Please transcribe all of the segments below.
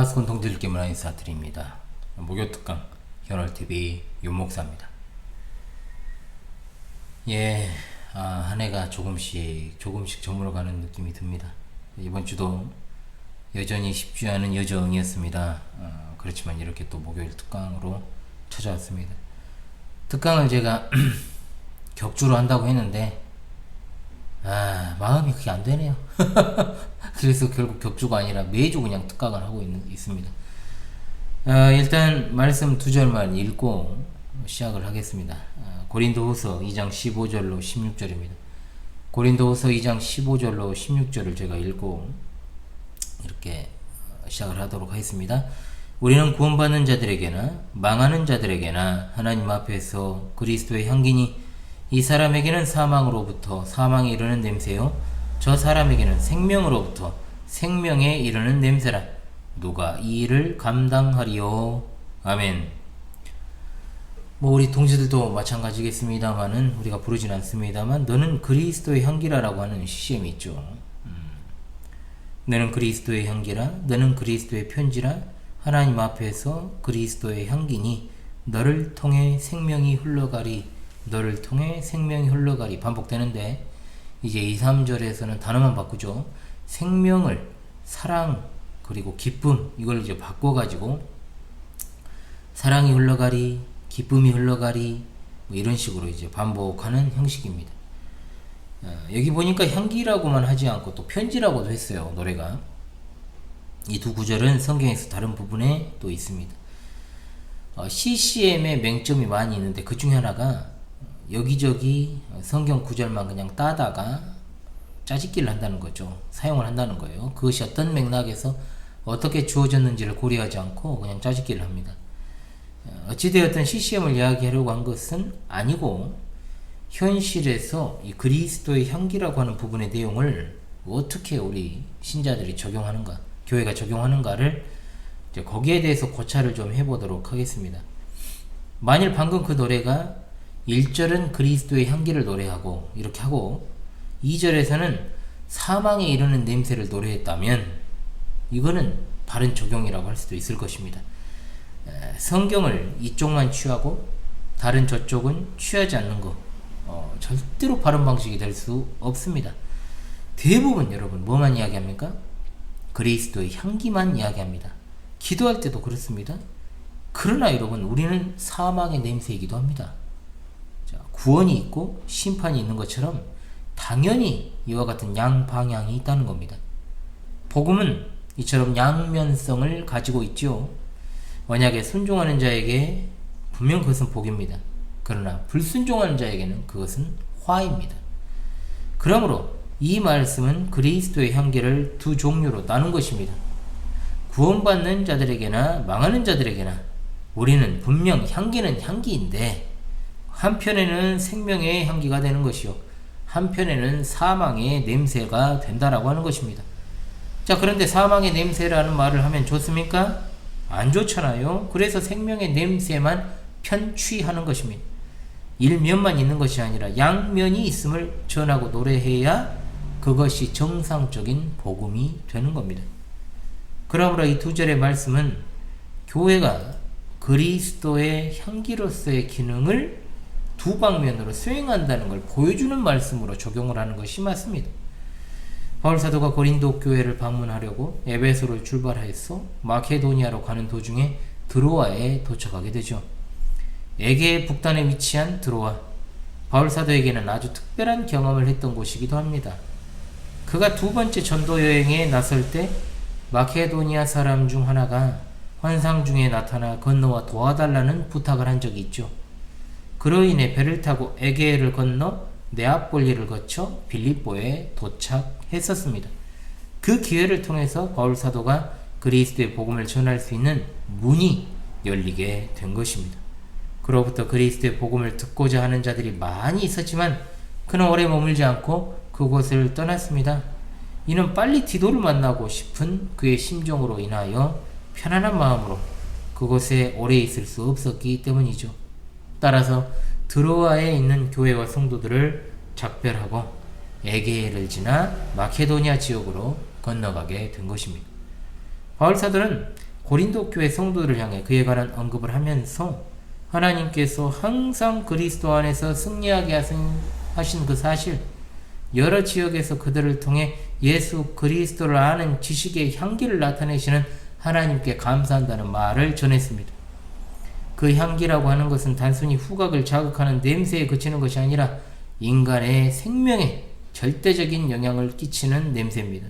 파스콘 동지들께 문화 인사드립니다. 목요특강 현월TV 윤목사입니다. 한 해가 조금씩 저물어가는 느낌이 듭니다. 이번 주도 여전히 쉽지 않은 여정이었습니다. 그렇지만 이렇게 또 목요일 특강으로 찾아왔습니다. 특강을 제가 격주로 한다고 했는데 마음이 그게 안 되네요. 그래서 결국 격주가 아니라 매주 그냥 특강을 하고 있습니다. 일단 말씀 두 절만 읽고 시작을 하겠습니다. 고린도후서 2장 15절로 16절입니다. 고린도후서 2장 15절로 16절을 제가 읽고 이렇게 시작을 하도록 하겠습니다. 우리는 구원받는 자들에게나 망하는 자들에게나 하나님 앞에서 그리스도의 향기니 이 사람에게는 사망으로부터 사망에 이르는 냄새요 저 사람에게는 생명으로부터 생명에 이르는 냄새라. 누가 이 일을 감당하리요. 아멘. 우리 동지들도 마찬가지겠습니다만은 우리가 부르진 않습니다만 너는 그리스도의 향기라라고 하는 CCM이 있죠. 너는 그리스도의 향기라, 너는 그리스도의 편지라, 하나님 앞에서 그리스도의 향기니 너를 통해 생명이 흘러가리, 너를 통해 생명이 흘러가리. 반복되는데 이제 2, 3절에서는 단어만 바꾸죠. 생명을 사랑 그리고 기쁨 이걸 이제 바꿔가지고 사랑이 흘러가리, 기쁨이 흘러가리 이런 식으로 이제 반복하는 형식입니다. 여기 보니까 향기라고만 하지 않고 또 편지라고도 했어요. 노래가. 이 두 구절은 성경에서 다른 부분에 또 있습니다. CCM의 맹점이 많이 있는데 그 중에 하나가 여기저기 성경 구절만 그냥 따다가 짜집기를 한다는 거죠. 사용을 한다는 거예요. 그것이 어떤 맥락에서 어떻게 주어졌는지를 고려하지 않고 그냥 짜집기를 합니다. 어찌되었든 CCM을 이야기하려고 한 것은 아니고 현실에서 이 그리스도의 향기라고 하는 부분의 내용을 어떻게 우리 신자들이 적용하는가, 교회가 적용하는가를 이제 거기에 대해서 고찰을 좀 해보도록 하겠습니다. 만일 방금 그 노래가 1절은 그리스도의 향기를 노래하고 이렇게 하고 2절에서는 사망에 이르는 냄새를 노래했다면 이거는 바른 적용이라고 할 수도 있을 것입니다. 성경을 이쪽만 취하고 다른 저쪽은 취하지 않는 거 절대로 바른 방식이 될 수 없습니다. 대부분 여러분 뭐만 이야기합니까? 그리스도의 향기만 이야기합니다. 기도할 때도 그렇습니다. 그러나 여러분 우리는 사망의 냄새이기도 합니다. 구원이 있고 심판이 있는 것처럼 당연히 이와 같은 양방향이 있다는 겁니다. 복음은 이처럼 양면성을 가지고 있죠. 만약에 순종하는 자에게 분명 그것은 복입니다. 그러나 불순종하는 자에게는 그것은 화입니다. 그러므로 이 말씀은 그리스도의 향기를 두 종류로 나눈 것입니다. 구원받는 자들에게나 망하는 자들에게나 우리는 분명 향기는 향기인데 한편에는 생명의 향기가 되는 것이요 한편에는 사망의 냄새가 된다라고 하는 것입니다. 자, 그런데 사망의 냄새라는 말을 하면 좋습니까? 안 좋잖아요. 그래서 생명의 냄새만 편취하는 것입니다. 일면만 있는 것이 아니라 양면이 있음을 전하고 노래해야 그것이 정상적인 복음이 되는 겁니다. 그러므로 이 두 절의 말씀은 교회가 그리스도의 향기로서의 기능을 두 방면으로 수행한다는 걸 보여주는 말씀으로 적용을 하는 것이 맞습니다. 바울 사도가 고린도 교회를 방문하려고 에베소를 출발하여서 마케도니아로 가는 도중에 드로아에 도착하게 되죠. 에게의 북단에 위치한 드로아, 바울 사도에게는 아주 특별한 경험을 했던 곳이기도 합니다. 그가 두 번째 전도 여행에 나설 때 마케도니아 사람 중 하나가 환상 중에 나타나 건너와 도와달라는 부탁을 한 적이 있죠. 그로 인해 배를 타고 에게를 건너 네아폴리를 거쳐 빌립보에 도착했었습니다. 그 기회를 통해서 바울 사도가 그리스도의 복음을 전할 수 있는 문이 열리게 된 것입니다. 그로부터 그리스도의 복음을 듣고자 하는 자들이 많이 있었지만 그는 오래 머물지 않고 그곳을 떠났습니다. 이는 빨리 디도를 만나고 싶은 그의 심정으로 인하여 편안한 마음으로 그곳에 오래 있을 수 없었기 때문이죠. 따라서 드로아에 있는 교회와 성도들을 작별하고 에게를 지나 마케도니아 지역으로 건너가게 된 것입니다. 바울 사도는 고린도 교회 성도들을 향해 그에 관한 언급을 하면서 하나님께서 항상 그리스도 안에서 승리하게 하신 그 사실, 여러 지역에서 그들을 통해 예수 그리스도를 아는 지식의 향기를 나타내시는 하나님께 감사한다는 말을 전했습니다. 그 향기라고 하는 것은 단순히 후각을 자극하는 냄새에 그치는 것이 아니라 인간의 생명에 절대적인 영향을 끼치는 냄새입니다.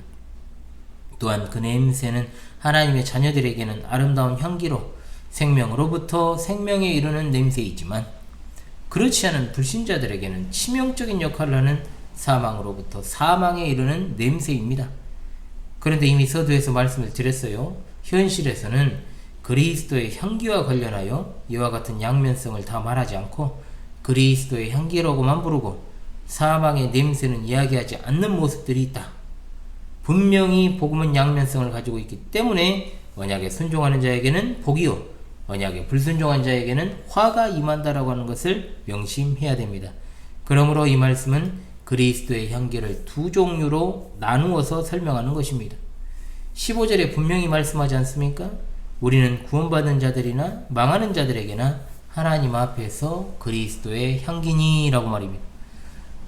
또한 그 냄새는 하나님의 자녀들에게는 아름다운 향기로 생명으로부터 생명에 이르는 냄새이지만, 그렇지 않은 불신자들에게는 치명적인 역할을 하는 사망으로부터 사망에 이르는 냄새입니다. 그런데 이미 서두에서 말씀을 드렸어요. 현실에서는 그리스도의 향기와 관련하여 이와 같은 양면성을 다 말하지 않고 그리스도의 향기라고만 부르고 사망의 냄새는 이야기하지 않는 모습들이 있다. 분명히 복음은 양면성을 가지고 있기 때문에 언약에 순종하는 자에게는 복이요, 언약에 불순종한 자에게는 화가 임한다라고 하는 것을 명심해야 됩니다. 그러므로 이 말씀은 그리스도의 향기를 두 종류로 나누어서 설명하는 것입니다. 15절에 분명히 말씀하지 않습니까? 우리는 구원받은 자들이나 망하는 자들에게나 하나님 앞에서 그리스도의 향기니 라고 말입니다.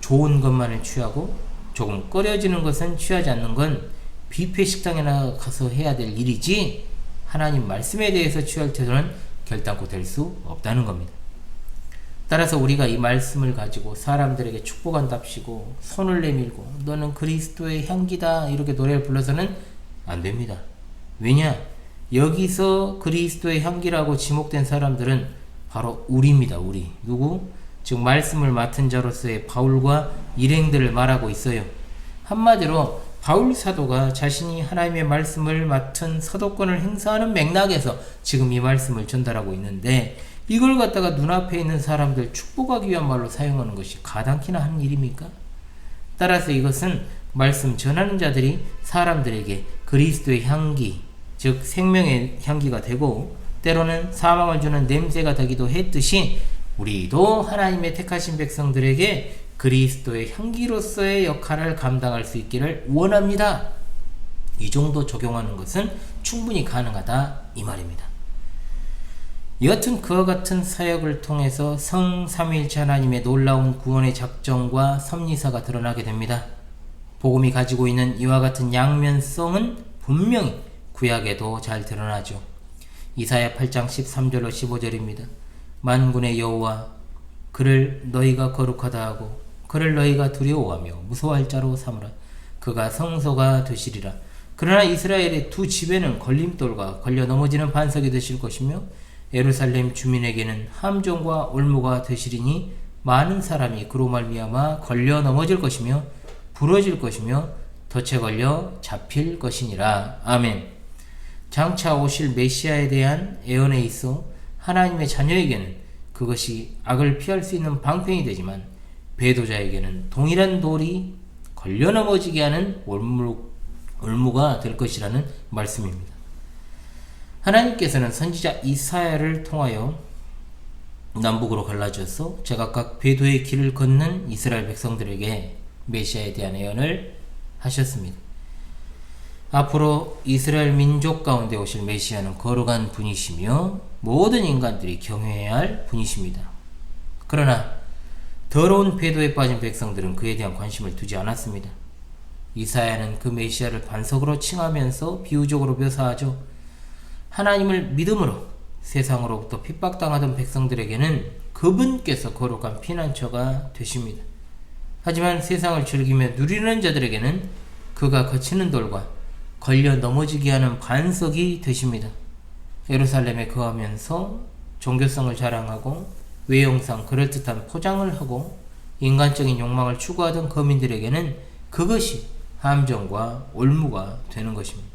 좋은 것만을 취하고 조금 꺼려지는 것은 취하지 않는 건 뷔페 식당에나 가서 해야 될 일이지, 하나님 말씀에 대해서 취할 태도는 결단코 될 수 없다는 겁니다. 따라서 우리가 이 말씀을 가지고 사람들에게 축복한답시고 손을 내밀고 너는 그리스도의 향기다 이렇게 노래를 불러서는 안 됩니다. 왜냐? 여기서 그리스도의 향기라고 지목된 사람들은 바로 우리입니다. 우리. 누구? 즉 말씀을 맡은 자로서의 바울과 일행들을 말하고 있어요. 한마디로 바울 사도가 자신이 하나님의 말씀을 맡은 사도권을 행사하는 맥락에서 지금 이 말씀을 전달하고 있는데, 이걸 갖다가 눈앞에 있는 사람들 축복하기 위한 말로 사용하는 것이 가당키나 하는 일입니까? 따라서 이것은 말씀 전하는 자들이 사람들에게 그리스도의 향기, 즉 생명의 향기가 되고 때로는 사망을 주는 냄새가 되기도 했듯이, 우리도 하나님의 택하신 백성들에게 그리스도의 향기로서의 역할을 감당할 수 있기를 원합니다. 이 정도 적용하는 것은 충분히 가능하다 이 말입니다. 여튼 그와 같은 사역을 통해서 성삼위일체 하나님의 놀라운 구원의 작정과 섭리사가 드러나게 됩니다. 복음이 가지고 있는 이와 같은 양면성은 분명히 구약에도 잘 드러나죠. 이사야 8장 13절로 15절입니다. 만군의 여호와, 그를 너희가 거룩하다 하고 그를 너희가 두려워하며 무서워할 자로 삼으라. 그가 성소가 되시리라. 그러나 이스라엘의 두 집에는 걸림돌과 걸려 넘어지는 반석이 되실 것이며 예루살렘 주민에게는 함정과 올무가 되시리니 많은 사람이 그로 말미암아 걸려 넘어질 것이며 부러질 것이며 덫에 걸려 잡힐 것이니라. 아멘. 장차 오실 메시아에 대한 예언에 있어 하나님의 자녀에게는 그것이 악을 피할 수 있는 방편이 되지만, 배도자에게는 동일한 돌이 걸려 넘어지게 하는 올무가 될 것이라는 말씀입니다. 하나님께서는 선지자 이사야를 통하여 남북으로 갈라져서 제각각 배도의 길을 걷는 이스라엘 백성들에게 메시아에 대한 예언을 하셨습니다. 앞으로 이스라엘 민족 가운데 오실 메시아는 거룩한 분이시며 모든 인간들이 경외해야 할 분이십니다. 그러나 더러운 배도에 빠진 백성들은 그에 대한 관심을 두지 않았습니다. 이사야는 그 메시아를 반석으로 칭하면서 비유적으로 묘사하죠. 하나님을 믿음으로 세상으로부터 핍박당하던 백성들에게는 그분께서 거룩한 피난처가 되십니다. 하지만 세상을 즐기며 누리는 자들에게는 그가 거치는 돌과 걸려 넘어지게 하는 반석이 되십니다. 예루살렘에 거하면서 종교성을 자랑하고 외형상 그럴듯한 포장을 하고 인간적인 욕망을 추구하던 거민들에게는 그것이 함정과 올무가 되는 것입니다.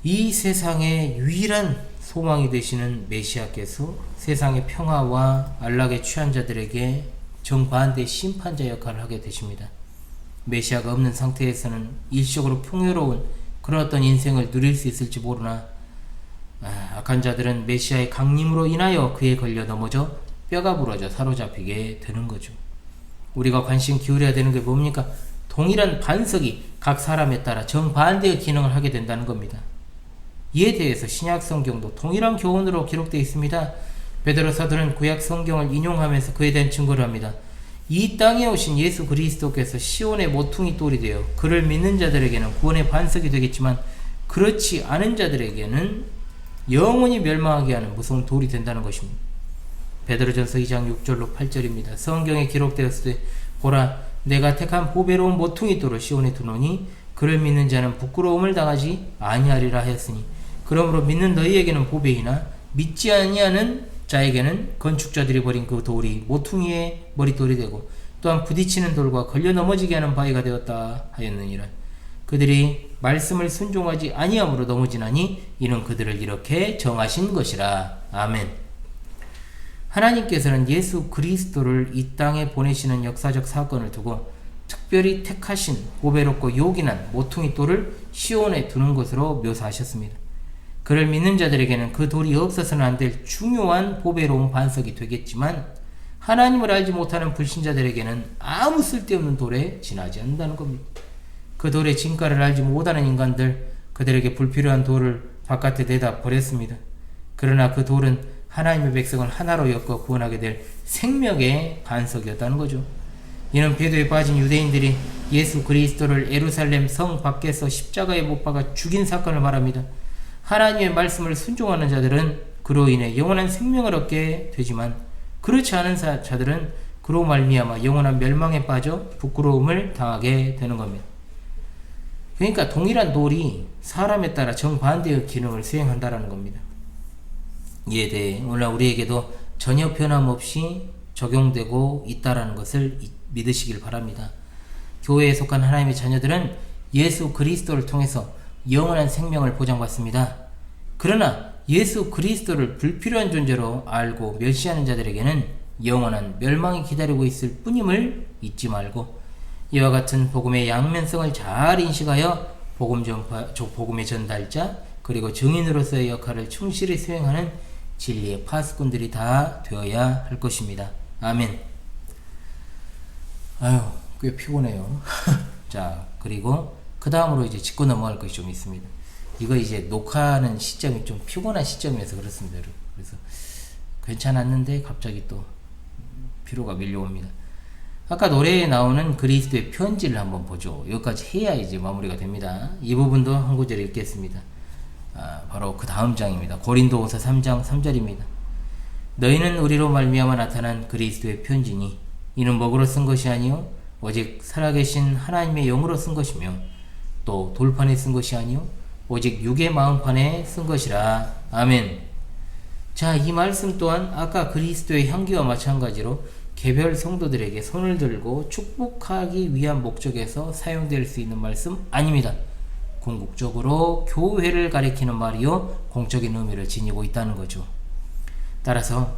이 세상의 유일한 소망이 되시는 메시아께서 세상의 평화와 안락에 취한 자들에게 정반대 심판자 역할을 하게 되십니다. 메시아가 없는 상태에서는 일시적으로 풍요로운 그런 어떤 인생을 누릴 수 있을지 모르나, 악한 자들은 메시아의 강림으로 인하여 그에 걸려 넘어져 뼈가 부러져 사로잡히게 되는 거죠. 우리가 관심 기울여야 되는 게 뭡니까? 동일한 반석이 각 사람에 따라 정반대의 기능을 하게 된다는 겁니다. 이에 대해서 신약 성경도 동일한 교훈으로 기록되어 있습니다. 베드로 사도는 구약 성경을 인용하면서 그에 대한 증거를 합니다. 이 땅에 오신 예수 그리스도께서 시온의 모퉁이 돌이 되어 그를 믿는 자들에게는 구원의 반석이 되겠지만 그렇지 않은 자들에게는 영원히 멸망하게 하는 무서운 돌이 된다는 것입니다. 베드로전서 2장 6절로 8절입니다. 성경에 기록되었을 때 보라 내가 택한 보배로운 모퉁이 돌을 시온에 두노니 그를 믿는 자는 부끄러움을 당하지 아니하리라 하였으니 그러므로 믿는 너희에게는 보배이나 믿지 아니하는 자에게는 건축자들이 버린 그 돌이 모퉁이의 머릿돌이 되고 또한 부딪히는 돌과 걸려 넘어지게 하는 바위가 되었다 하였느니라. 그들이 말씀을 순종하지 아니함으로 넘어지나니 이는 그들을 이렇게 정하신 것이라. 아멘. 하나님께서는 예수 그리스도를 이 땅에 보내시는 역사적 사건을 두고 특별히 택하신 보배롭고 요긴한 모퉁이 돌을 시온에 두는 것으로 묘사하셨습니다. 그를 믿는 자들에게는 그 돌이 없어서는 안 될 중요한 보배로운 반석이 되겠지만 하나님을 알지 못하는 불신자들에게는 아무 쓸데없는 돌에 지나지 않는다는 겁니다. 그 돌의 진가를 알지 못하는 인간들, 그들에게 불필요한 돌을 바깥에 내다 버렸습니다. 그러나 그 돌은 하나님의 백성을 하나로 엮어 구원하게 될 생명의 반석이었다는 거죠. 이는 배도에 빠진 유대인들이 예수 그리스도를 예루살렘 성 밖에서 십자가에 못 박아 죽인 사건을 말합니다. 하나님의 말씀을 순종하는 자들은 그로 인해 영원한 생명을 얻게 되지만 그렇지 않은 자들은 그로 말미암아 영원한 멸망에 빠져 부끄러움을 당하게 되는 겁니다. 그러니까 동일한 돌이 사람에 따라 정반대의 기능을 수행한다는 겁니다. 이에 대해 오늘 우리에게도 전혀 변함없이 적용되고 있다는 것을 믿으시길 바랍니다. 교회에 속한 하나님의 자녀들은 예수 그리스도를 통해서 영원한 생명을 보장받습니다. 그러나 예수 그리스도를 불필요한 존재로 알고 멸시하는 자들에게는 영원한 멸망이 기다리고 있을 뿐임을 잊지 말고 이와 같은 복음의 양면성을 잘 인식하여 복음의 전달자 그리고 증인으로서의 역할을 충실히 수행하는 진리의 파수꾼들이 다 되어야 할 것입니다. 아멘. 아유, 꽤 피곤해요. 자, 그리고 그 다음으로 이제 짚고 넘어갈 것이 좀 있습니다. 이거 이제 녹화하는 시점이 좀 피곤한 시점이어서 그렇습니다, 여러분. 그래서 괜찮았는데 갑자기 또 피로가 밀려옵니다. 아까 노래에 나오는 그리스도의 편지를 한번 보죠. 여기까지 해야 이제 마무리가 됩니다. 이 부분도 한 구절 읽겠습니다. 바로 그 다음 장입니다. 고린도후서 3장 3절입니다. 너희는 우리로 말미암아 나타난 그리스도의 편지니 이는 먹으로 쓴 것이 아니요 오직 살아계신 하나님의 영으로 쓴 것이며 또 돌판에 쓴 것이 아니요 오직 육의 마음판에 쓴 것이라. 아멘. 자, 이 말씀 또한 아까 그리스도의 향기와 마찬가지로 개별 성도들에게 손을 들고 축복하기 위한 목적에서 사용될 수 있는 말씀 아닙니다. 궁극적으로 교회를 가리키는 말이요 공적인 의미를 지니고 있다는 거죠. 따라서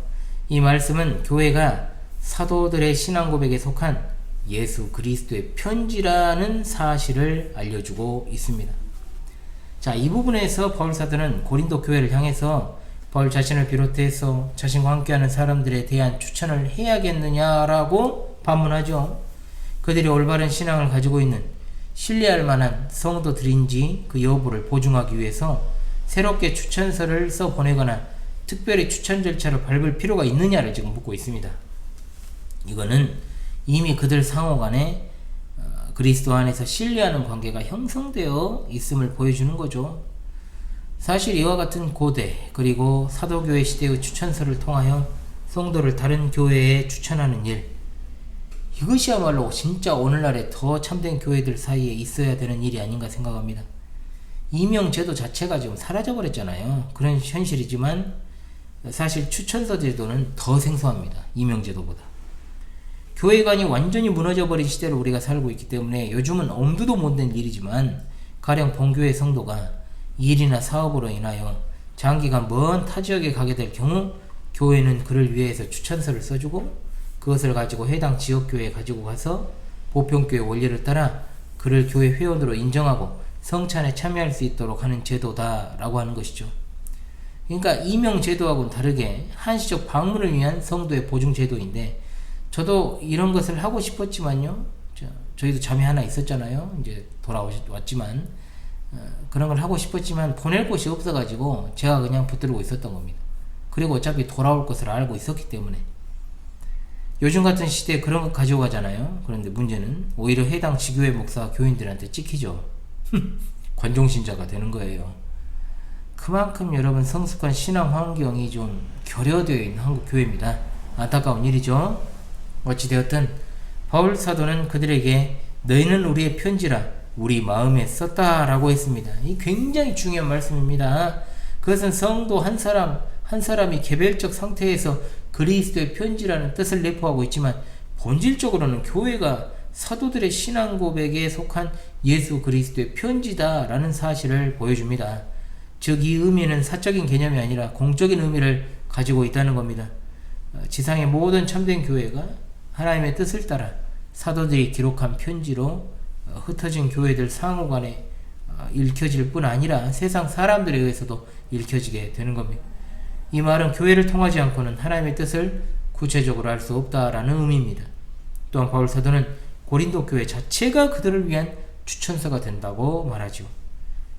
이 말씀은 교회가 사도들의 신앙 고백에 속한 예수 그리스도의 편지라는 사실을 알려주고 있습니다. 자, 이 부분에서 바울 사도는 고린도 교회를 향해서 바울 자신을 비롯해서 자신과 함께하는 사람들에 대한 추천을 해야겠느냐라고 반문하죠. 그들이 올바른 신앙을 가지고 있는 신뢰할 만한 성도들인지 그 여부를 보증하기 위해서 새롭게 추천서를 써 보내거나 특별히 추천 절차를 밟을 필요가 있느냐를 지금 묻고 있습니다. 이거는 이미 그들 상호 간에 그리스도 안에서 신뢰하는 관계가 형성되어 있음을 보여주는 거죠. 사실 이와 같은 고대 그리고 사도교회 시대의 추천서를 통하여 성도를 다른 교회에 추천하는 일, 이것이야말로 진짜 오늘날에 더 참된 교회들 사이에 있어야 되는 일이 아닌가 생각합니다. 이명제도 자체가 지금 사라져버렸잖아요. 그런 현실이지만 사실 추천서 제도는 더 생소합니다. 이명제도보다. 교회관이 완전히 무너져버린 시대를 우리가 살고 있기 때문에 요즘은 엄두도 못 낸 일이지만 가령 본교회 성도가 일이나 사업으로 인하여 장기간 먼 타지역에 가게 될 경우 교회는 그를 위해서 추천서를 써주고 그것을 가지고 해당 지역교회에 가지고 가서 보편교회 원리를 따라 그를 교회 회원으로 인정하고 성찬에 참여할 수 있도록 하는 제도다라고 하는 것이죠. 그러니까 이명제도하고는 다르게 한시적 방문을 위한 성도의 보증제도인데 저도 이런 것을 하고 싶었지만요. 저희도 잠이 하나 있었잖아요. 이제 돌아왔지만 그런 걸 하고 싶었지만 보낼 곳이 없어가지고 제가 그냥 붙들고 있었던 겁니다. 그리고 어차피 돌아올 것을 알고 있었기 때문에. 요즘 같은 시대에 그런 거 가져가잖아요. 그런데 문제는 오히려 해당 지교회 목사가 교인들한테 찍히죠. 관종신자가 되는 거예요. 그만큼 여러분 성숙한 신앙 환경이 좀 결여되어 있는 한국 교회입니다. 안타까운 일이죠. 어찌되었든 바울 사도는 그들에게 너희는 우리의 편지라 우리 마음에 썼다라고 했습니다. 이 굉장히 중요한 말씀입니다. 그것은 성도 한 사람이 개별적 상태에서 그리스도의 편지라는 뜻을 내포하고 있지만 본질적으로는 교회가 사도들의 신앙 고백에 속한 예수 그리스도의 편지다라는 사실을 보여줍니다. 즉 이 의미는 사적인 개념이 아니라 공적인 의미를 가지고 있다는 겁니다. 지상의 모든 참된 교회가 하나님의 뜻을 따라 사도들이 기록한 편지로 흩어진 교회들 상호간에 읽혀질 뿐 아니라 세상 사람들에 의해서도 읽혀지게 되는 겁니다. 이 말은 교회를 통하지 않고는 하나님의 뜻을 구체적으로 알 수 없다라는 의미입니다. 또한 바울 사도는 고린도 교회 자체가 그들을 위한 추천서가 된다고 말하죠.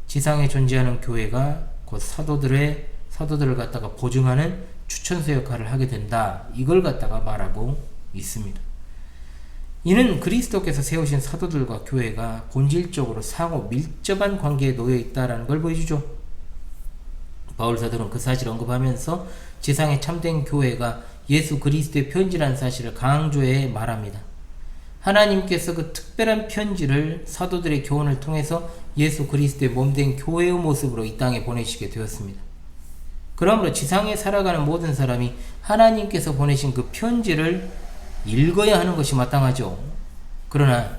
지상에 존재하는 교회가 곧 사도들을 갖다가 보증하는 추천서 역할을 하게 된다. 이걸 갖다가 말하고 있습니다. 이는 그리스도께서 세우신 사도들과 교회가 본질적으로 상호 밀접한 관계에 놓여 있다는 걸 보여주죠. 바울 사도는 그 사실을 언급하면서 지상의 참된 교회가 예수 그리스도의 편지라는 사실을 강조해 말합니다. 하나님께서 그 특별한 편지를 사도들의 교훈을 통해서 예수 그리스도의 몸된 교회의 모습으로 이 땅에 보내시게 되었습니다. 그러므로 지상에 살아가는 모든 사람이 하나님께서 보내신 그 편지를 읽어야 하는 것이 마땅하죠. 그러나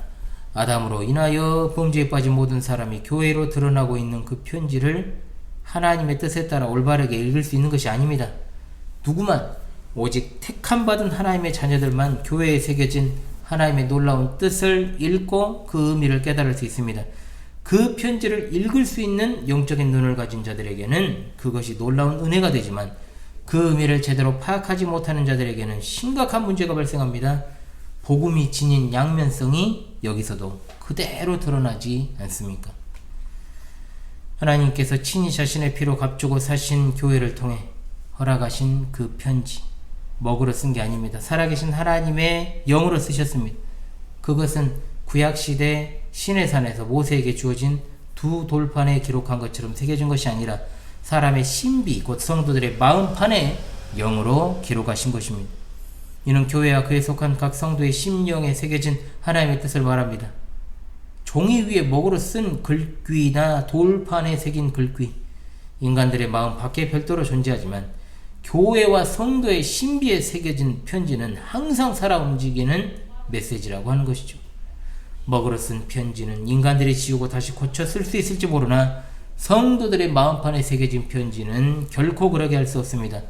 아담으로 인하여 범죄에 빠진 모든 사람이 교회로 드러나고 있는 그 편지를 하나님의 뜻에 따라 올바르게 읽을 수 있는 것이 아닙니다. 누구만 오직 택함 받은 하나님의 자녀들만 교회에 새겨진 하나님의 놀라운 뜻을 읽고 그 의미를 깨달을 수 있습니다. 그 편지를 읽을 수 있는 영적인 눈을 가진 자들에게는 그것이 놀라운 은혜가 되지만 그 의미를 제대로 파악하지 못하는 자들에게는 심각한 문제가 발생합니다. 복음이 지닌 양면성이 여기서도 그대로 드러나지 않습니까? 하나님께서 친히 자신의 피로 값주고 사신 교회를 통해 허락하신 그 편지, 먹으로 쓴 게 아닙니다. 살아계신 하나님의 영으로 쓰셨습니다. 그것은 구약시대 시내산에서 모세에게 주어진 두 돌판에 기록한 것처럼 새겨진 것이 아니라 사람의 신비, 곧 성도들의 마음판에 영으로 기록하신 것입니다. 이는 교회와 그에 속한 각 성도의 심령에 새겨진 하나님의 뜻을 말합니다. 종이 위에 먹으로 쓴 글귀나 돌판에 새긴 글귀, 인간들의 마음 밖에 별도로 존재하지만 교회와 성도의 신비에 새겨진 편지는 항상 살아 움직이는 메시지라고 하는 것이죠. 먹으로 쓴 편지는 인간들이 지우고 다시 고쳐 쓸 수 있을지 모르나 성도들의 마음판에 새겨진 편지는 결코 그러게 할 수 없습니다.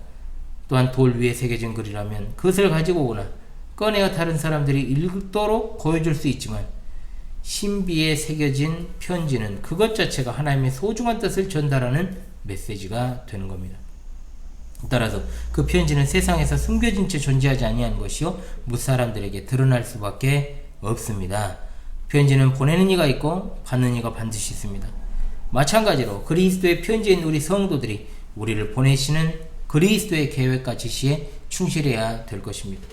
또한 돌 위에 새겨진 글이라면 그것을 가지고 오거나 꺼내어 다른 사람들이 읽도록 보여줄 수 있지만 신비에 새겨진 편지는 그것 자체가 하나님의 소중한 뜻을 전달하는 메시지가 되는 겁니다. 따라서 그 편지는 세상에서 숨겨진 채 존재하지 아니한 것이요 무사람들에게 드러날 수밖에 없습니다. 편지는 보내는 이가 있고 받는 이가 반드시 있습니다. 마찬가지로 그리스도의 편지인 우리 성도들이 우리를 보내시는 그리스도의 계획과 지시에 충실해야 될 것입니다.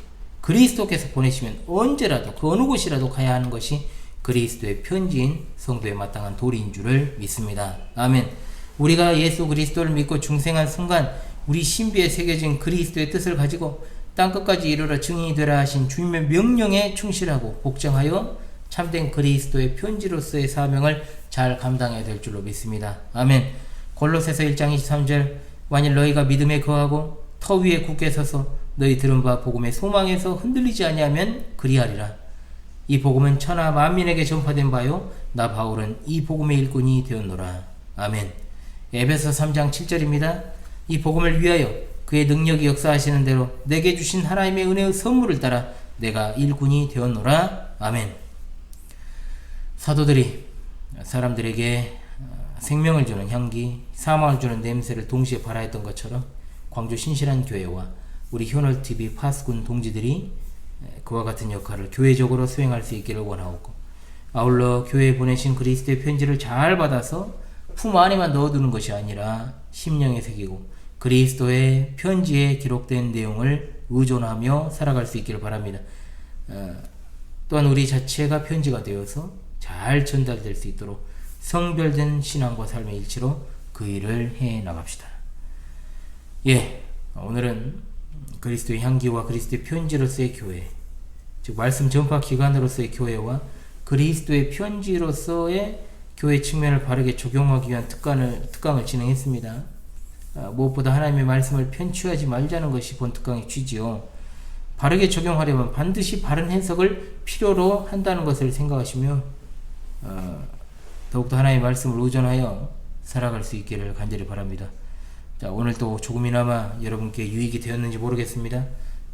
그리스도께서 보내시면 언제라도 그 어느 곳이라도 가야 하는 것이 그리스도의 편지인 성도에 마땅한 도리인 줄을 믿습니다. 아멘. 우리가 예수 그리스도를 믿고 중생한 순간 우리 신비에 새겨진 그리스도의 뜻을 가지고 땅끝까지 이르러 증인이 되라 하신 주님의 명령에 충실하고 복종하여 참된 그리스도의 편지로서의 사명을 잘 감당해야 될 줄로 믿습니다. 아멘. 골로새서 1장 23절 만일 너희가 믿음에 거하고 터 위에 굳게 서서 너희 들은 바 복음의 소망에서 흔들리지 아니하면 그리하리라. 이 복음은 천하 만민에게 전파된 바요 나 바울은 이 복음의 일꾼이 되었노라. 아멘. 에베소 3장 7절입니다. 이 복음을 위하여 그의 능력이 역사하시는 대로 내게 주신 하나님의 은혜의 선물을 따라 내가 일꾼이 되었노라. 아멘. 사도들이 사람들에게 생명을 주는 향기, 사망을 주는 냄새를 동시에 발하였던 것처럼 광주 신실한 교회와 우리 효널TV 파수꾼 동지들이 그와 같은 역할을 교회적으로 수행할 수 있기를 원하옵고 아울러 교회에 보내신 그리스도의 편지를 잘 받아서 품 안에만 넣어두는 것이 아니라 심령에 새기고 그리스도의 편지에 기록된 내용을 의존하며 살아갈 수 있기를 바랍니다. 또한 우리 자체가 편지가 되어서 잘 전달될 수 있도록 성별된 신앙과 삶의 일치로 그 일을 해 나갑시다. 예, 오늘은 그리스도의 향기와 그리스도의 편지로서의 교회, 즉 말씀 전파 기관으로서의 교회와 그리스도의 편지로서의 교회 측면을 바르게 적용하기 위한 특강을 진행했습니다. 무엇보다 하나님의 말씀을 편취하지 말자는 것이 본 특강의 취지요. 바르게 적용하려면 반드시 바른 해석을 필요로 한다는 것을 생각하시며 더욱더 하나님의 말씀을 의존하여 살아갈 수 있기를 간절히 바랍니다. 자, 오늘도 조금이나마 여러분께 유익이 되었는지 모르겠습니다.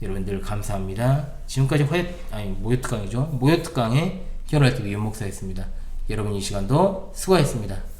여러분들 감사합니다. 지금까지 모요특강의 견월TV 윤목사였습니다. 여러분 이 시간도 수고하셨습니다.